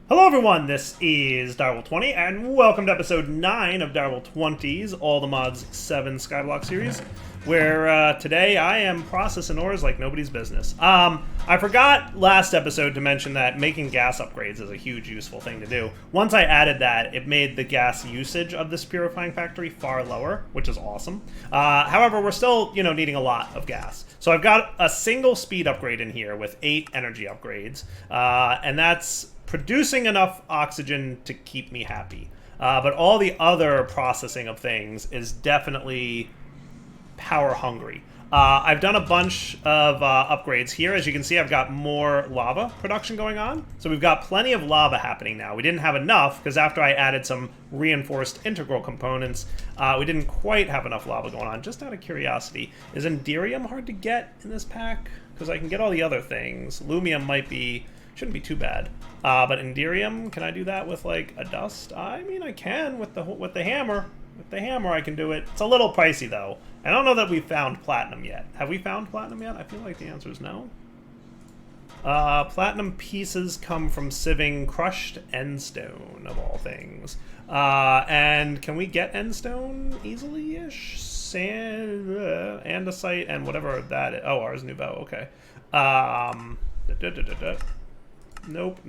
Hello everyone, this is Direwolf20, and welcome to episode 9 of Direwolf20's All the Mods 7 Skyblock series, where today I am processing ores like nobody's business. I forgot last episode to mention that making gas upgrades is a huge useful thing to do. Once I added that, it made the gas usage of this purifying factory far lower, which is awesome. However, we're still, needing a lot of gas. So I've got a single speed upgrade in here with 8 energy upgrades, and that's producing enough oxygen to keep me happy. But all the other processing of things is definitely power hungry. I've done a bunch of upgrades here. As you can see, I've got more lava production going on. So we've got plenty of lava happening now. We didn't have enough because after I added some reinforced integral components, we didn't quite have enough lava going on. Just out of curiosity, is Enderium hard to get in this pack? Because I can get all the other things. Lumium shouldn't be too bad. But Enderium, can I do that with like a dust? I mean, I can with the hammer. With the hammer, I can do it. It's a little pricey though. I don't know that we've found platinum yet. Have we found platinum yet? I feel like the answer is no. Platinum pieces come from sieving crushed endstone, of all things. And can we get endstone easily-ish? Sand, andesite, and whatever that is. Oh, Ars Nouveau, okay. Nope.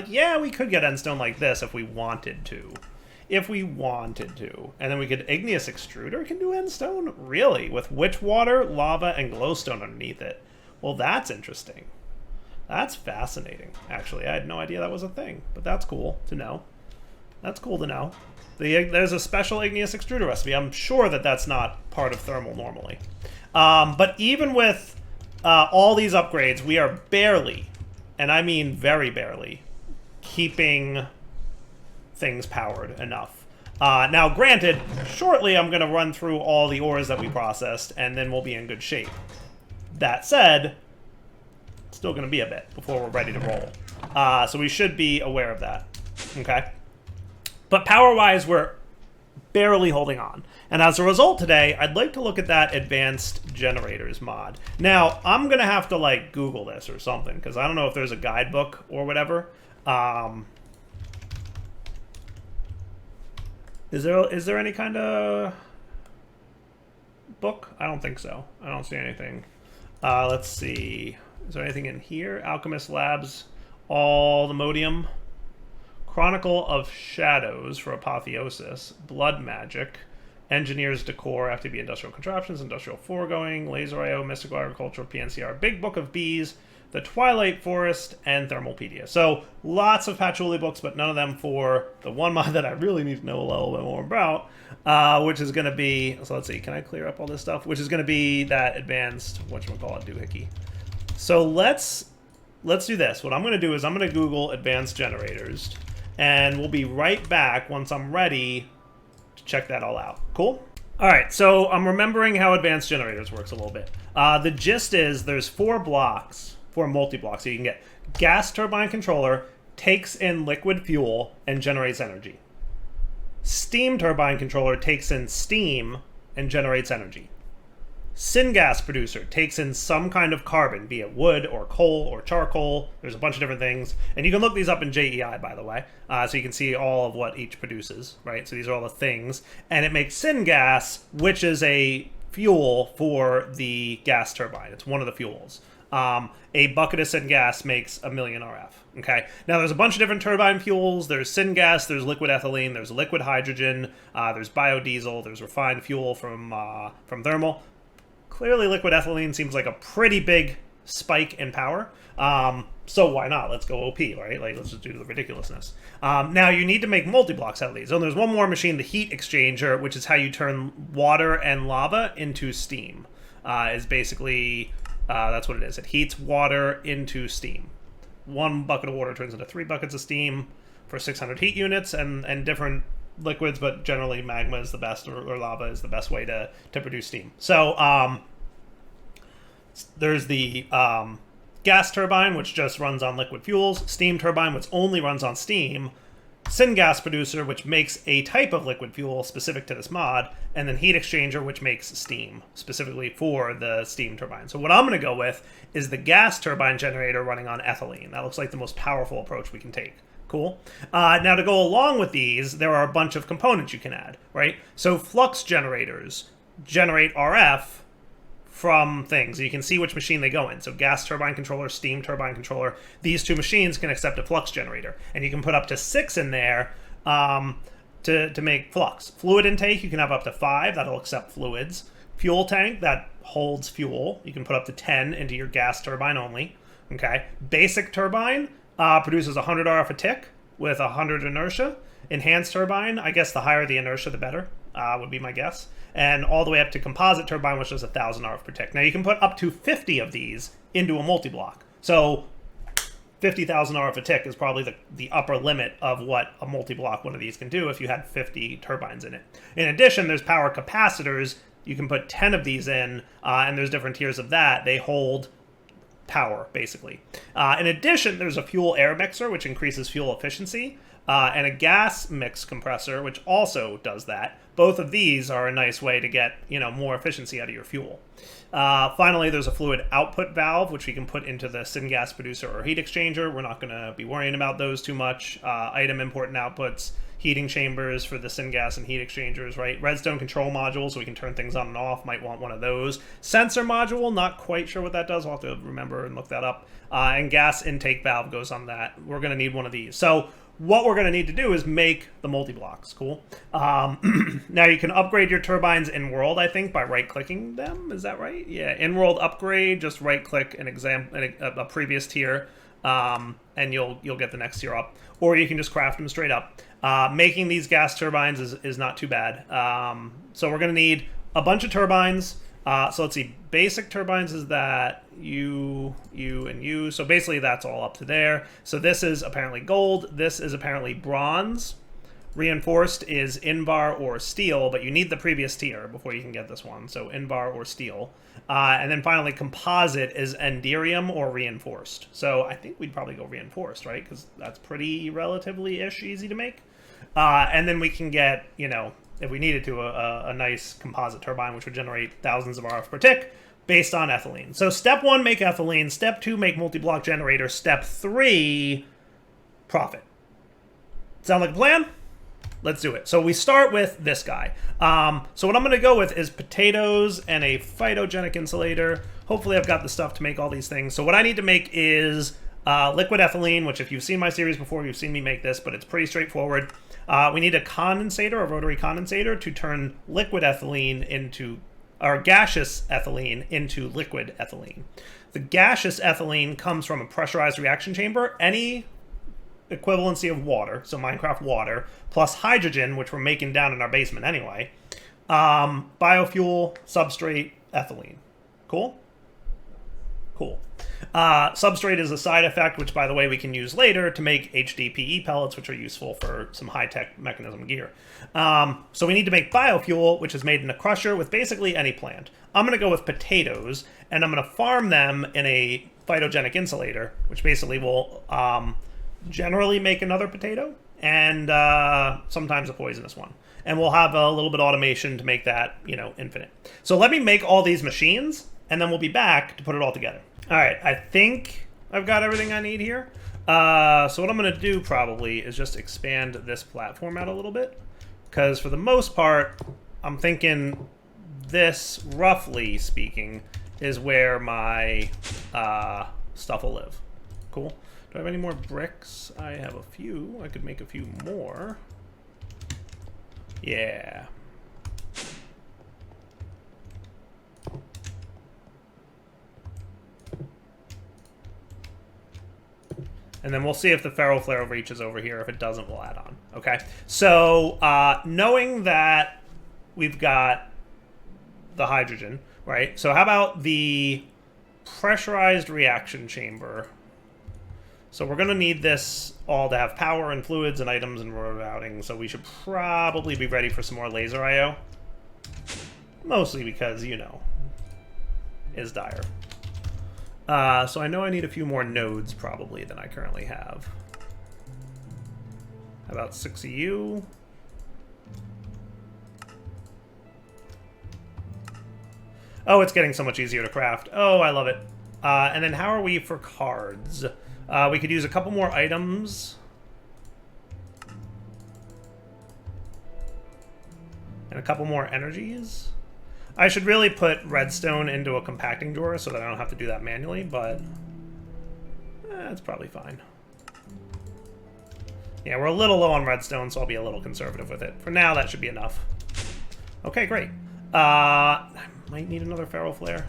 Yeah, we could get endstone like this if we wanted to. And then we could igneous extruder can do endstone? Really? With witch water, lava, and glowstone underneath it. Well, that's interesting. That's fascinating, actually. I had no idea that was a thing, but that's cool to know. That's cool to know. There's a special igneous extruder recipe. I'm sure that that's not part of thermal normally. But even with all these upgrades, we are barely, and I mean very barely, keeping things powered enough. Now, granted, shortly I'm going to run through all the ores that we processed, and then we'll be in good shape. That said, it's still going to be a bit before we're ready to roll. So we should be aware of that. Okay? But power-wise, we're barely holding on. And as a result today, I'd like to look at that advanced generators mod. Now, I'm going to have to, like, Google this or something, because I don't know if there's a guidebook or whatever. Is there any kind of book? I don't think so. I don't see anything. Let's see. Is there anything in here? Alchemist Labs, all the Modium. Chronicle of Shadows for Apotheosis. Blood Magic. Engineer's Decor, FTB Industrial Contraptions, Industrial Foregoing, Laser IO, Mystical Agriculture, PNCR, Big Book of Bees, The Twilight Forest, and Thermalpedia. So lots of Patchouli books, but none of them for the one mod that I really need to know a little bit more about, which is going to be, so let's see, can I clear up all this stuff? Which is going to be that advanced, whatchamacallit, doohickey. So let's do this. What I'm going to do is I'm going to Google advanced generators, and we'll be right back once I'm ready to check that all out. Cool? All right, so I'm remembering how advanced generators works a little bit. The gist is there's 4 multi-blocks. So you can get gas turbine controller, takes in liquid fuel, and generates energy. Steam turbine controller takes in steam and generates energy. Syngas producer takes in some kind of carbon, be it wood or coal or charcoal. There's a bunch of different things. And you can look these up in JEI, by the way, so you can see all of what each produces, right? So these are all the things. And it makes syngas, which is a fuel for the gas turbine. It's one of the fuels. A bucket of syngas makes 1,000,000 RF. Okay. Now there's a bunch of different turbine fuels. There's syngas, there's liquid ethylene, there's liquid hydrogen, there's biodiesel, there's refined fuel from thermal. Clearly, liquid ethylene seems like a pretty big spike in power. So why not? Let's go OP, right? Like, let's just do the ridiculousness. Now, you need to make multi-blocks out of these. And there's one more machine, the heat exchanger, which is how you turn water and lava into steam. Is basically, that's what it is. It heats water into steam. 1 bucket of water turns into 3 buckets of steam for 600 heat units and different liquids, but generally magma is the best, or lava is the best way to produce steam. So there's the gas turbine, which just runs on liquid fuels, steam turbine, which only runs on steam, syngas producer, which makes a type of liquid fuel specific to this mod, and then heat exchanger, which makes steam, specifically for the steam turbine. So what I'm going to go with is the gas turbine generator running on ethylene. That looks like the most powerful approach we can take. Cool. Now, to go along with these, there are a bunch of components you can add, right? So flux generators generate RF from things. You can see which machine they go in. So gas turbine controller, steam turbine controller. These two machines can accept a flux generator. And you can put up to 6 in there to make flux. Fluid intake, you can have up to 5. That'll accept fluids. Fuel tank, that holds fuel. You can put up to 10 into your gas turbine only. Okay. Basic turbine produces 100 RF a tick with 100 inertia. Enhanced turbine, I guess the higher the inertia, the better, would be my guess. And all the way up to composite turbine, which is 1,000 RF per tick. Now you can put up to 50 of these into a multi-block. So 50,000 RF a tick is probably the upper limit of what a multi-block one of these can do if you had 50 turbines in it. In addition, there's power capacitors. You can put 10 of these in, and there's different tiers of that. They hold power, basically. In addition, there's a fuel air mixer, which increases fuel efficiency, and a gas mix compressor, which also does that. Both of these are a nice way to get, more efficiency out of your fuel. Finally, there's a fluid output valve, which we can put into the syngas producer or heat exchanger. We're not going to be worrying about those too much. Item import and outputs, heating chambers for the syngas and heat exchangers, right? Redstone control module, so we can turn things on and off. Might want one of those. Sensor module, not quite sure what that does. I'll have to remember and look that up. And gas intake valve goes on that. We're going to need one of these. So what we're going to need to do is make the multi-blocks. Cool. Now you can upgrade your turbines in world, I think, by right-clicking them. Is that right? Yeah. In world upgrade, just right-click a previous tier, and you'll get the next tier up. Or you can just craft them straight up. Making these gas turbines is not too bad. So we're going to need a bunch of turbines. So let's see. Basic turbines is that you, and you. So basically that's all up to there. So this is apparently gold. This is apparently bronze. Reinforced is Invar or steel, but you need the previous tier before you can get this one. So Invar or steel. And then finally composite is Enderium or reinforced. So I think we'd probably go reinforced, right? Because that's pretty relatively-ish easy to make. And then we can get, if we needed to, a nice composite turbine, which would generate thousands of RF per tick based on ethylene. So step 1, make ethylene. Step 2, make multi-block generator. Step 3, profit. Sound like a plan? Let's do it. So we start with this guy. So what I'm going to go with is potatoes and a phytogenic insulator. Hopefully I've got the stuff to make all these things. So what I need to make is liquid ethylene, which if you've seen my series before, you've seen me make this, but it's pretty straightforward. We need a condensator, a rotary condensator, to turn liquid ethylene into, or gaseous ethylene into liquid ethylene. The gaseous ethylene comes from a pressurized reaction chamber. Any equivalency of water, so Minecraft water, plus hydrogen, which we're making down in our basement anyway. Biofuel, substrate, ethylene. Cool? Cool. Substrate is a side effect, which, by the way, we can use later to make HDPE pellets, which are useful for some high-tech mechanism gear. So we need to make biofuel, which is made in a crusher with basically any plant. I'm going to go with potatoes, and I'm going to farm them in a phytogenic insulator, which basically will generally make another potato, and sometimes a poisonous one. And we'll have a little bit of automation to make that, infinite. So let me make all these machines, and then we'll be back to put it all together. All right, I think I've got everything I need here. So what I'm going to do probably is just expand this platform out a little bit, because for the most part, I'm thinking this, roughly speaking, is where my stuff will live. Cool. Do I have any more bricks? I have a few. I could make a few more. Yeah. And then we'll see if the ferroflare reaches over here. If it doesn't, we'll add on. Okay. So knowing that we've got the hydrogen, right? So how about the pressurized reaction chamber? So we're going to need this all to have power and fluids and items and routing. So we should probably be ready for some more laser IO. Mostly because, is dire. So I know I need a few more nodes probably than I currently have. How about 6 of you? Oh, it's getting so much easier to craft. Oh, I love it. And then how are we for cards? We could use a couple more items. And a couple more energies. I should really put redstone into a compacting drawer so that I don't have to do that manually, but it's probably fine. Yeah, we're a little low on redstone, so I'll be a little conservative with it. For now, that should be enough. Okay, great. I might need another ferro flare.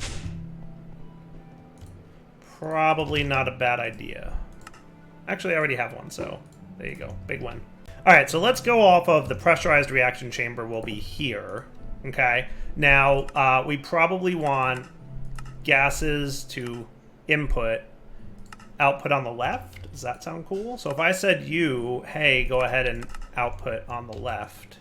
Probably not a bad idea. Actually, I already have one, so there you go. Big win. All right, so let's go off of the pressurized reaction chamber will be here. Okay. Now, we probably want gases to input, output on the left. Does that sound cool? So if I said you, hey, go ahead and output on the left.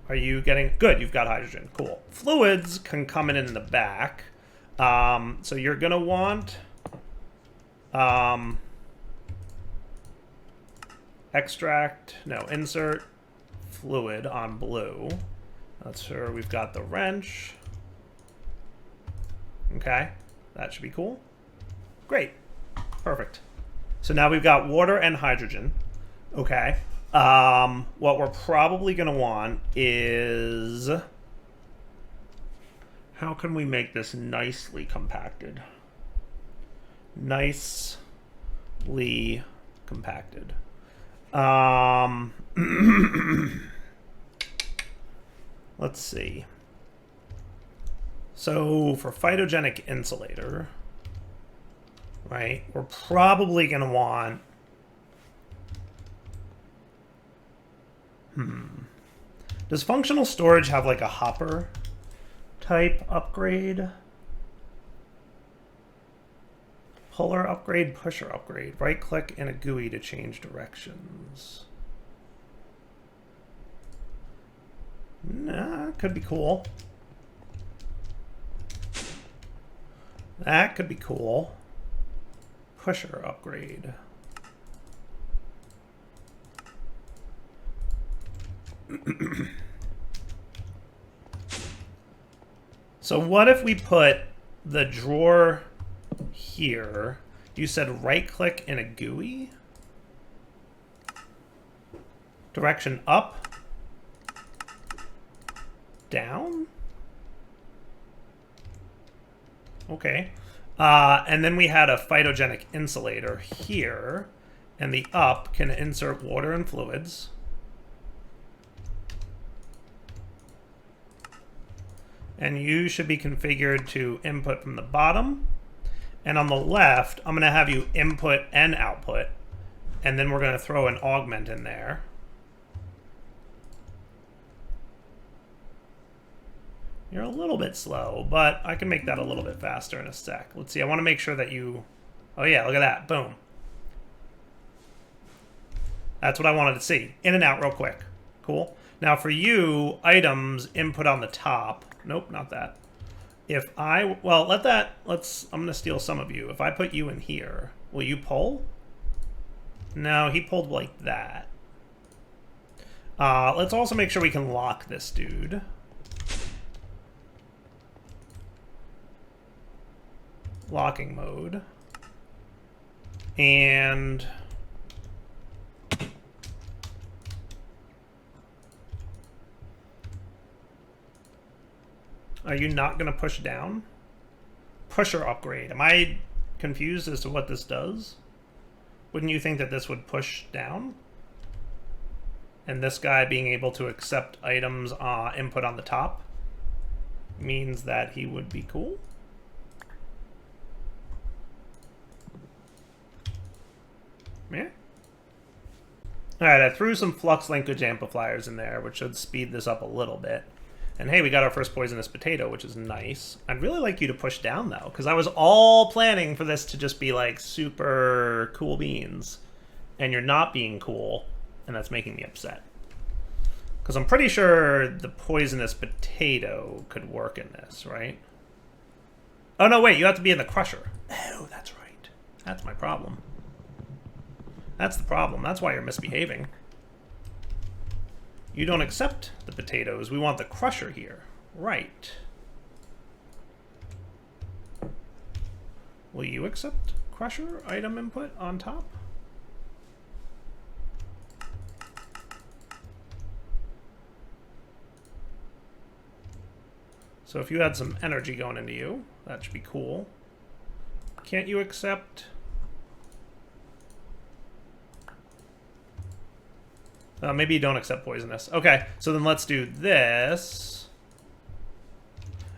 Are you getting... Good, you've got hydrogen. Cool. Fluids can come in the back. So you're going to want... extract... No, insert fluid on blue. That's sure we've got the wrench. Okay. That should be cool. Great. Perfect. So now we've got water and hydrogen. Okay. What we're probably going to want is... How can we make this nicely compacted? Nicely compacted. Let's see. So for phytogenic insulator, right, we're probably going to want... Does functional storage have like a hopper type upgrade? Puller upgrade, pusher upgrade. Right click in a GUI to change directions. Nah, could be cool. That could be cool. Pusher upgrade. So what if we put the drawer here? You said right click in a GUI? Direction up? Down? Okay. And then we had a phytogenic insulator here, and the up can insert water and fluids. And you should be configured to input from the bottom. And on the left, I'm going to have you input and output. And then we're going to throw an augment in there. You're a little bit slow, but I can make that a little bit faster in a sec. Let's see, I want to make sure that you... Oh yeah, look at that. Boom. That's what I wanted to see. In and out real quick. Cool. Now for you, items, input on the top. Nope, not that. If I... Well, let's... I'm going to steal some of you. If I put you in here, will you pull? No, he pulled like that. Let's also make sure we can lock this dude. Locking mode. And... Are you not going to push down? Pusher upgrade. Am I confused as to what this does? Wouldn't you think that this would push down? And this guy being able to accept items input on the top means that he would be cool? Yeah. Alright, I threw some flux linkage amplifiers in there, which should speed this up a little bit. And hey, we got our first poisonous potato, which is nice. I'd really like you to push down, though, because I was all planning for this to just be, like, super cool beans. And you're not being cool, and that's making me upset. Because I'm pretty sure the poisonous potato could work in this, right? Oh, no, wait, you have to be in the crusher. Oh, that's right. That's my problem. That's the problem. That's why you're misbehaving. You don't accept the potatoes. We want the crusher here. Right. Will you accept crusher item input on top? So if you had some energy going into you, that should be cool. Can't you accept... maybe you don't accept poisonous. Okay, so then let's do this.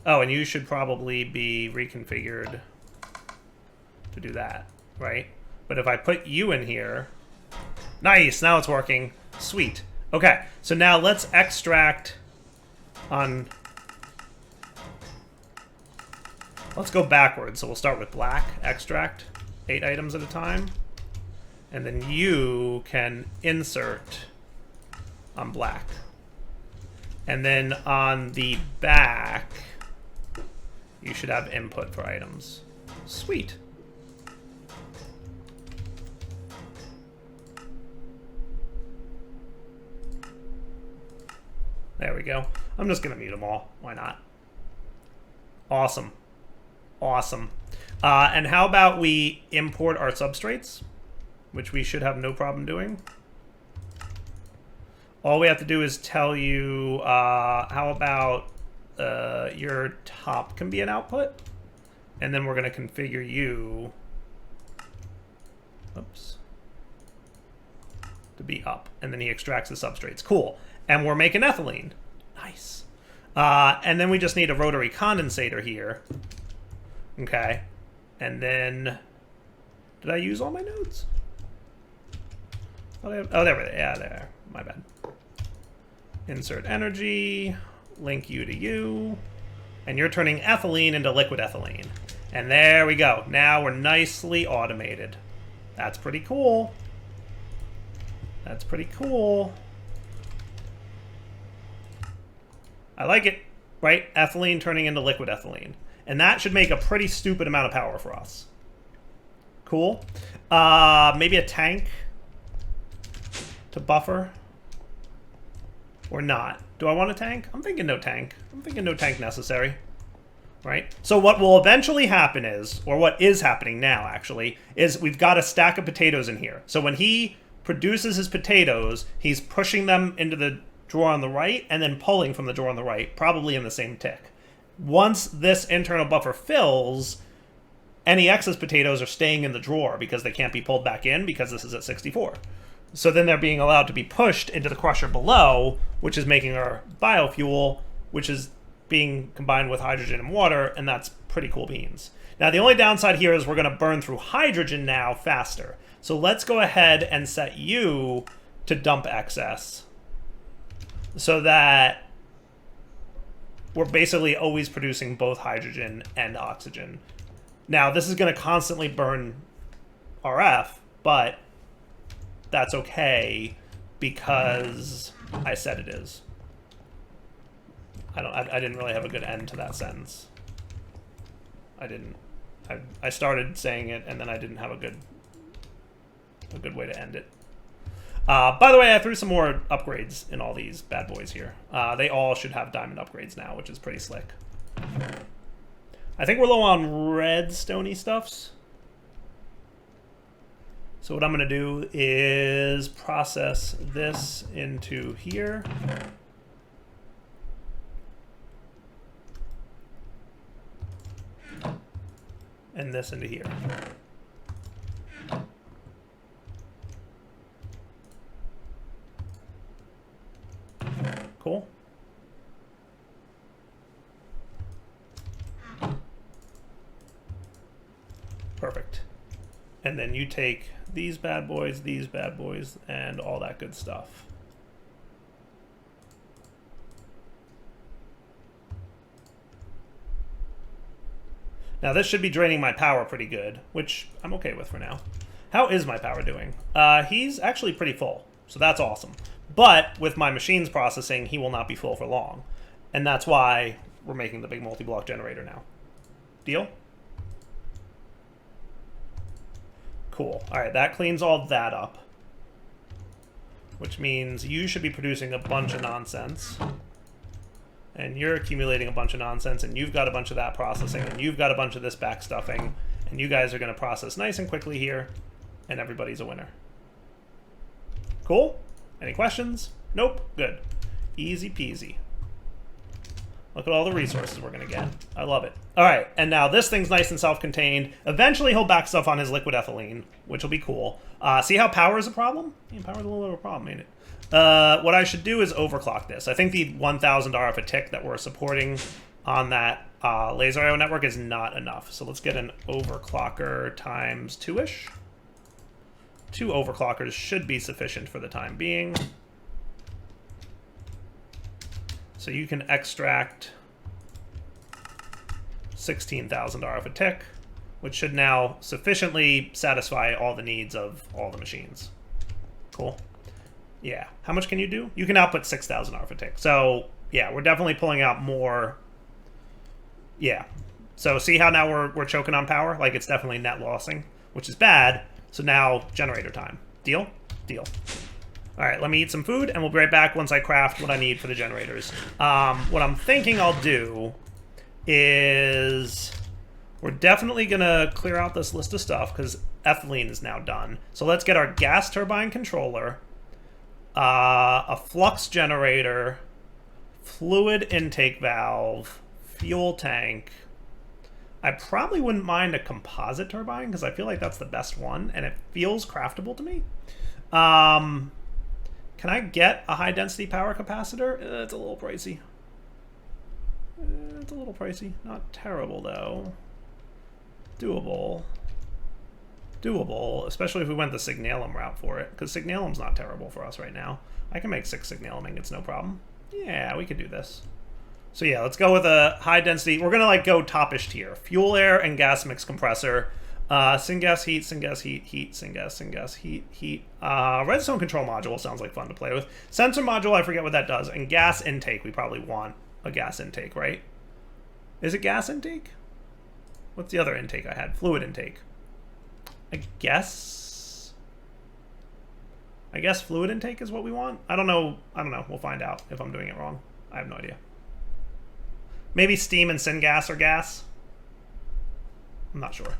Oh, and you should probably be reconfigured to do that, right? But if I put you in here... Nice, now it's working. Sweet. Okay, so now let's extract on... Let's go backwards. So we'll start with black, extract, 8 items at a time. And then you can insert on black. And then on the back, you should have input for items. Sweet. There we go. I'm just going to mute them all. Why not? Awesome. Awesome. And how about we import our substrates, which we should have no problem doing. All we have to do is tell you, how about your top can be an output, and then we're going to configure you, oops, to be up, and then he extracts the substrates. Cool. And we're making ethylene. Nice. And then we just need a rotary condensator here. Okay. And then, did I use all my nodes? Oh, there we are. Yeah, there. My bad. Insert energy, link you to you, and you're turning ethylene into liquid ethylene. And there we go. Now we're nicely automated. That's pretty cool. That's pretty cool. I like it, right? Ethylene turning into liquid ethylene. And that should make a pretty stupid amount of power for us. Cool. Maybe a tank to buffer. Or not. Do I want a tank? I'm thinking no tank. I'm thinking no tank necessary. Right? So what will eventually happen is, or what is happening now actually, is we've got a stack of potatoes in here. So when he produces his potatoes, he's pushing them into the drawer on the right and then pulling from the drawer on the right, probably in the same tick. Once this internal buffer fills, any excess potatoes are staying in the drawer because they can't be pulled back in because this is at 64. So then they're being allowed to be pushed into the crusher below, which is making our biofuel, which is being combined with hydrogen and water, and that's pretty cool beans. Now, the only downside here is we're going to burn through hydrogen now faster. So let's go ahead and set you to dump excess so that we're basically always producing both hydrogen and oxygen. Now, this is going to constantly burn RF, but that's okay because I said it is. I didn't really have a good end to that sentence. I didn't. I started saying it and then I didn't have a good way to end it. By the way, I threw some more upgrades in all these bad boys here. They all should have diamond upgrades now, which is pretty slick. I think we're low on redstone-y stuffs. So what I'm going to do is process this into here. And this into here. Cool. Perfect. And then you take these bad boys, and all that good stuff. Now this should be draining my power pretty good, which I'm okay with for now. How is my power doing? He's actually pretty full, so that's awesome. But with my machines processing, he will not be full for long. And that's why we're making the big multi-block generator now. Deal? Cool. All right, that cleans all that up. which means you should be producing a bunch of nonsense. And you're accumulating a bunch of nonsense, and you've got a bunch of that processing, and you've got a bunch of this backstuffing, and you guys are going to process nice and quickly here, and everybody's a winner. Cool? Any questions? Nope. Good. Easy peasy. Look at all the resources we're going to get. I love it. All right, and now this thing's nice and self-contained. Eventually, he'll back stuff on his liquid ethylene, which will be cool. See how power is a problem? Yeah, power's a little bit of a problem, ain't it? What I should do is overclock this. I think the 1,000 RF a tick that we're supporting on that laser IO network is not enough. So let's get an overclocker times 2-ish. 2 overclockers should be sufficient for the time being. So you can extract 16,000 RF a tick, which should now sufficiently satisfy all the needs of all the machines. Cool. Yeah. How much can you do? You can output 6,000 RF a tick. So yeah, we're definitely pulling out more. Yeah. So see how now we're choking on power? Like it's definitely net lossing, which is bad. So now generator time. Deal? Deal. All right, let me eat some food, and we'll be right back once I craft what I need for the generators. What I'm thinking I'll do is we're definitely going to clear out this list of stuff because ethylene is now done. So let's get our gas turbine controller, a flux generator, fluid intake valve, fuel tank. I probably wouldn't mind a composite turbine because I feel like that's the best one, and it feels craftable to me. Can I get a high-density power capacitor? It's a little pricey. It's a little pricey. Not terrible, though. Doable. Doable, especially if we went the signalum route for it, because signalum's not terrible for us right now. I can make 6 signalum ingots, no problem. Yeah, we could do this. So yeah, let's go with a high-density. We're going to like go top-ish tier. Fuel, air, and gas mix compressor. Syngas heat, syngas heat, heat, syngas heat, heat. Redstone control module sounds like fun to play with. Sensor module, I forget what that does. And gas intake, we probably want a gas intake, right? Is it gas intake? What's the other intake I had? Fluid intake. I guess fluid intake is what we want. I don't know. We'll find out if I'm doing it wrong. I have no idea. Maybe steam and syngas are gas. I'm not sure.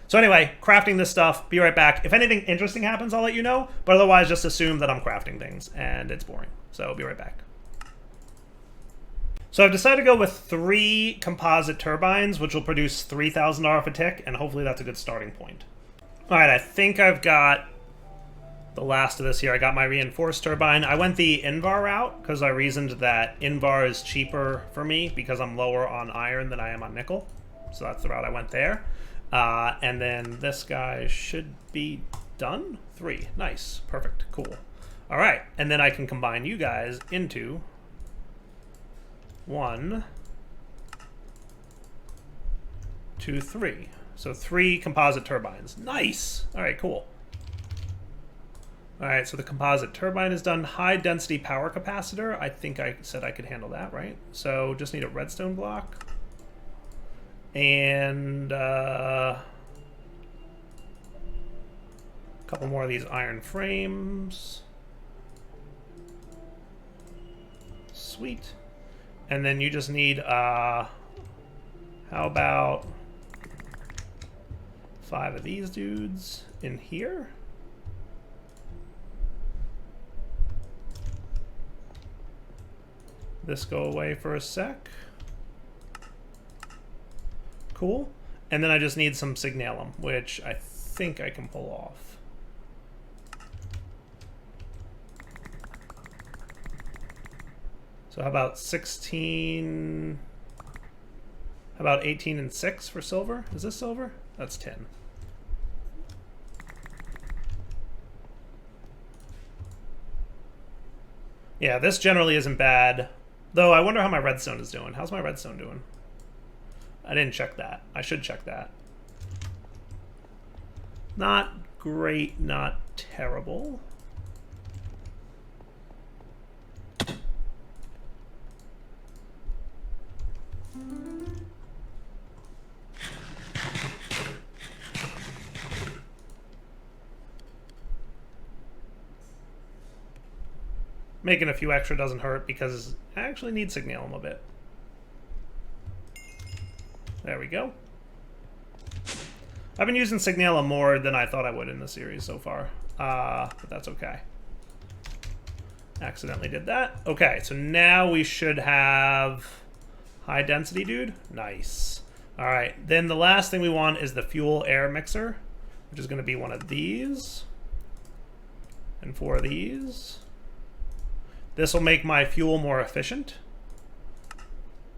So anyway, crafting this stuff. Be right back. If anything interesting happens, I'll let you know. But otherwise, just assume that I'm crafting things, and it's boring. So be right back. So I've decided to go with 3 composite turbines, which will produce 3,000 RF a tick, and hopefully that's a good starting point. All right, I think I've got the last of this here. I got my reinforced turbine. I went the Invar route because I reasoned that Invar is cheaper for me because I'm lower on iron than I am on nickel. So that's the route I went there. And then this guy should be done. 3. Nice. Perfect. Cool. All right. And then I can combine you guys into 1, 2, 3. So 3 composite turbines. Nice. All right, cool. All right, so the composite turbine is done. High density power capacitor. I think I said I could handle that, right? So just need a redstone block. And a couple more of these iron frames. Sweet. And then you just need, how about 5 of these dudes in here? This go away for a sec. Cool. And then I just need some signalum, which I think I can pull off. So how about 16? How about 18 and 6 for silver? Is this silver? That's 10. Yeah, this generally isn't bad. Though I wonder how my redstone is doing. How's my redstone doing? I didn't check that. I should check that. Not great, not terrible. Making a few extra doesn't hurt because I actually need signalum a bit. There we go. I've been using signalum more than I thought I would in the series so far, but that's okay. Accidentally did that. Okay, so now we should have high density, dude. Nice. All right, then the last thing we want is the fuel air mixer, which is going to be one of these and 4 of these. This will make my fuel more efficient.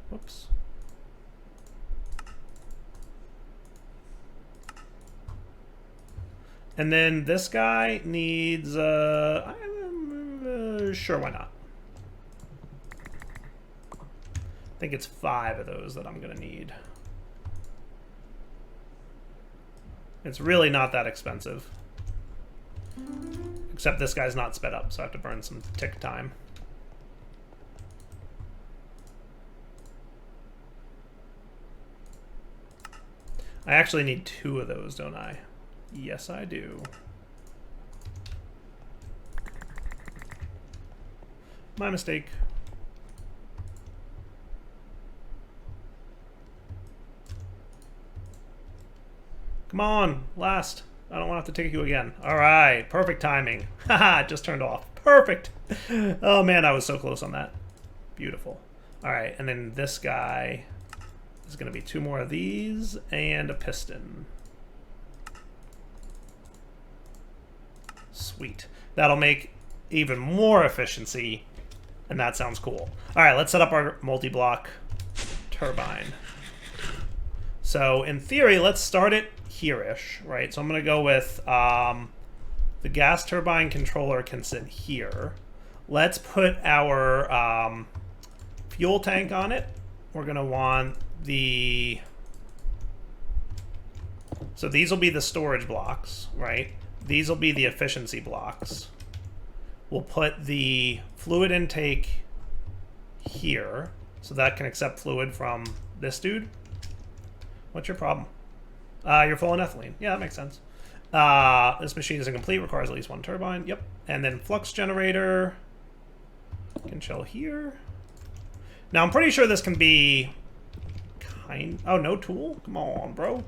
Whoops. And then this guy needs, sure, why not? I think it's 5 of those that I'm gonna need. It's really not that expensive. Except this guy's not sped up, so I have to burn some tick time. I actually need 2 of those, don't I? Yes, I do. My mistake. Come on, last. I don't want to have to take you again. All right, perfect timing. Haha, it just turned off. Perfect. Oh man, I was so close on that. Beautiful. All right, and then this guy is going to be 2 more of these and a piston. Sweet. That'll make even more efficiency, and that sounds cool. All right, let's set up our multi-block turbine. So in theory, let's start it here-ish, right? So I'm going to go with the gas turbine controller can sit here. Let's put our fuel tank on it. We're going to want the... So these will be the storage blocks, right? These will be the efficiency blocks. We'll put the fluid intake here, so that can accept fluid from this dude. What's your problem? You're full on ethylene. Yeah, that makes sense. This machine is incomplete, requires at least 1 turbine. Yep. And then flux generator can chill here. Now, I'm pretty sure this can be Oh, no tool? Come on, bro.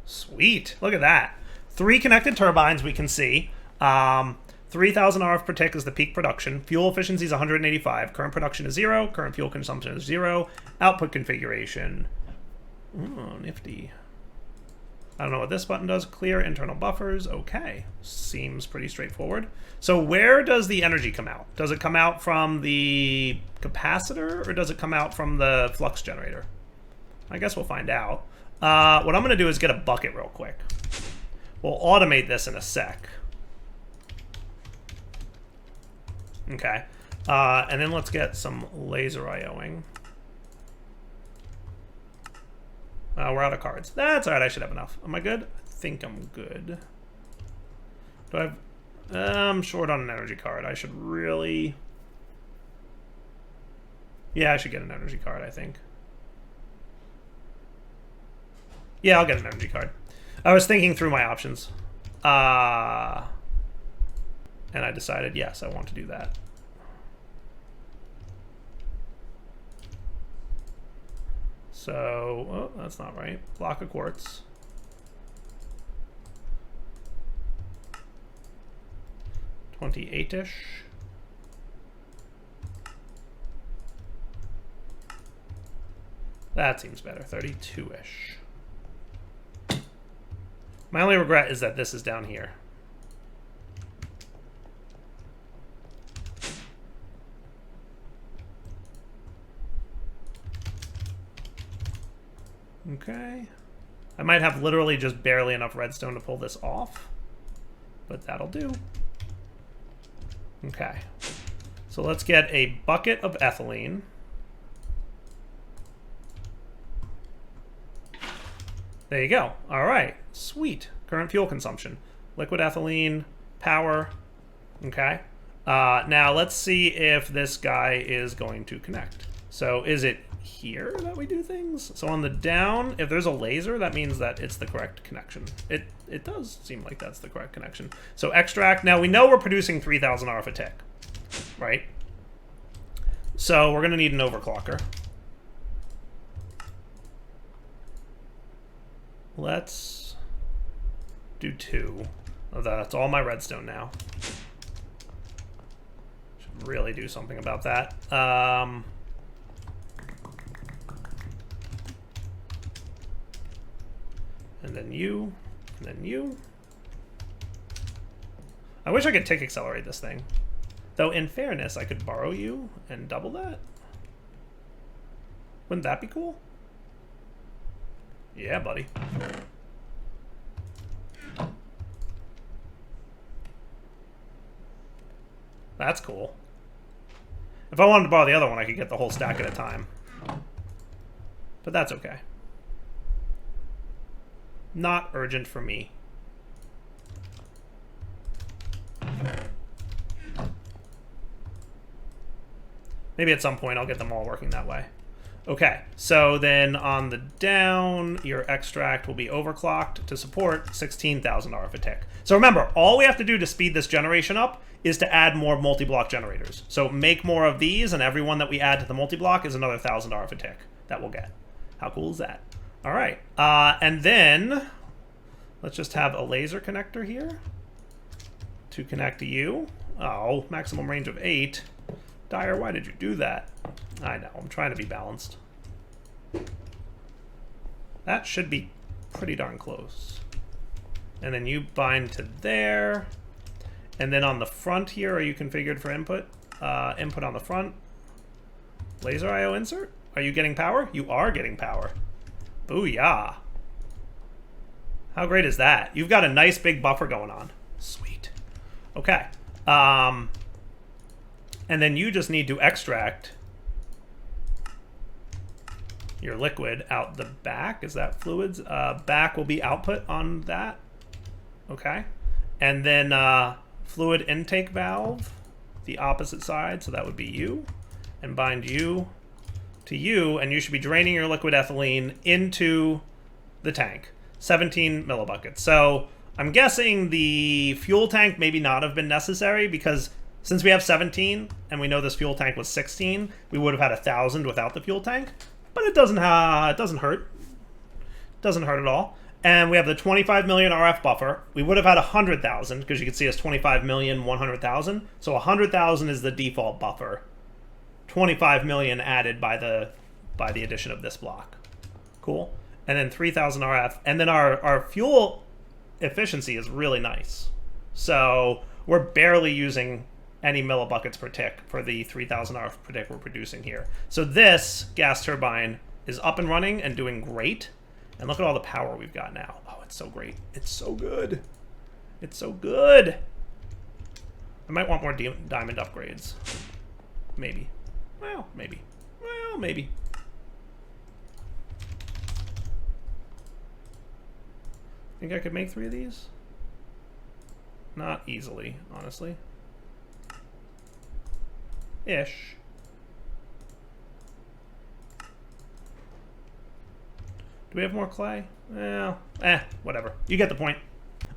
Sweet. Look at that. 3 connected turbines we can see. 3,000 RF per tick is the peak production. Fuel efficiency is 185. Current production is 0. Current fuel consumption is 0. Output configuration. Oh, nifty. I don't know what this button does. Clear internal buffers. Okay. Seems pretty straightforward. So where does the energy come out? Does it come out from the capacitor or does it come out from the flux generator? I guess we'll find out. What I'm going to do is get a bucket real quick. We'll automate this in a sec. Okay. And then let's get some laser IOing. We're out of cards. That's alright, I should have enough. Am I good? I think I'm good. Do I have... I'm short on an energy card. I should really... Yeah, I should get an energy card, I think. Yeah, I'll get an energy card. I was thinking through my options. And I decided, yes, I want to do that. So, oh, that's not right. Block of quartz. $28-ish. That seems better. 32-ish. My only regret is that this is down here. Okay. I might have literally just barely enough redstone to pull this off, but that'll do. Okay. So let's get a bucket of ethylene. There you go. All right. Sweet. Current fuel consumption. Liquid ethylene, power. Okay. Now let's see if this guy is going to connect. So is it here that we do things. So on the down, if there's a laser, that means that it's the correct connection. It does seem like that's the correct connection. So extract. Now we know we're producing 3,000 RF a tick, right? So we're gonna need an overclocker. Let's do 2. Oh, that's all my redstone now. Should really do something about that. And then you, and then you. I wish I could tick accelerate this thing. Though, in fairness, I could borrow you and double that. Wouldn't that be cool? Yeah, buddy. That's cool. If I wanted to borrow the other one, I could get the whole stack at a time. But that's okay. Not urgent for me. Maybe at some point I'll get them all working that way. Okay, so then on the down, your extract will be overclocked to support 16,000 RF a tick. So remember, all we have to do to speed this generation up is to add more multi-block generators. So make more of these, and every one that we add to the multi-block is another 1,000 RF a tick that we'll get. How cool is that? All right, and then let's just have a laser connector here to connect to you. Oh, maximum range of 8. Dyer, why did you do that? I know, I'm trying to be balanced. That should be pretty darn close. And then you bind to there. And then on the front here, are you configured for input? Input on the front. Laser IO insert? Are you getting power? You are getting power. Booyah. How great is that? You've got a nice big buffer going on. Sweet. Okay. And then you just need to extract your liquid out the back. Is that fluids? Back will be output on that. Okay. And then fluid intake valve, the opposite side. So that would be you. And bind you to you. And you should be draining your liquid ethylene into the tank. 17 millibuckets. So I'm guessing the fuel tank maybe not have been necessary because since we have 17 and we know this fuel tank was 16, we would have had 1,000 without the fuel tank. But it doesn't hurt. It doesn't hurt at all. And we have the 25 million RF buffer. We would have had 100,000 because you can see it's 25 million, 100,000. So 100,000 is the default buffer. 25 million added by the addition of this block. Cool. And then 3,000 RF. And then our fuel efficiency is really nice. So we're barely using any millibuckets per tick for the 3,000 RF per tick we're producing here. So this gas turbine is up and running and doing great. And look at all the power we've got now. Oh, it's so great. It's so good. It's so good. I might want more diamond upgrades. Maybe. Well, maybe. Well, maybe. Think I could make 3 of these? Not easily, honestly. Ish. Do we have more clay? Well, whatever. You get the point.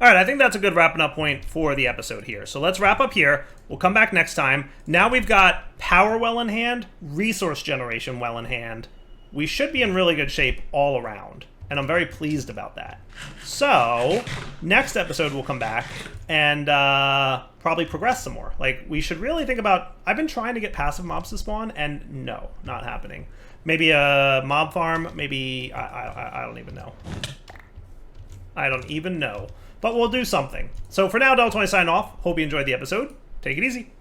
All right, I think that's a good wrapping up point for the episode here. So let's wrap up here. We'll come back next time. Now we've got power well in hand, resource generation well in hand. We should be in really good shape all around. And I'm very pleased about that. So, next episode we'll come back and probably progress some more. Like, we should really think about... I've been trying to get passive mobs to spawn, and no, not happening. Maybe a mob farm, maybe... I don't even know. I don't even know. But we'll do something. So for now, Del20 sign off. Hope you enjoyed the episode. Take it easy.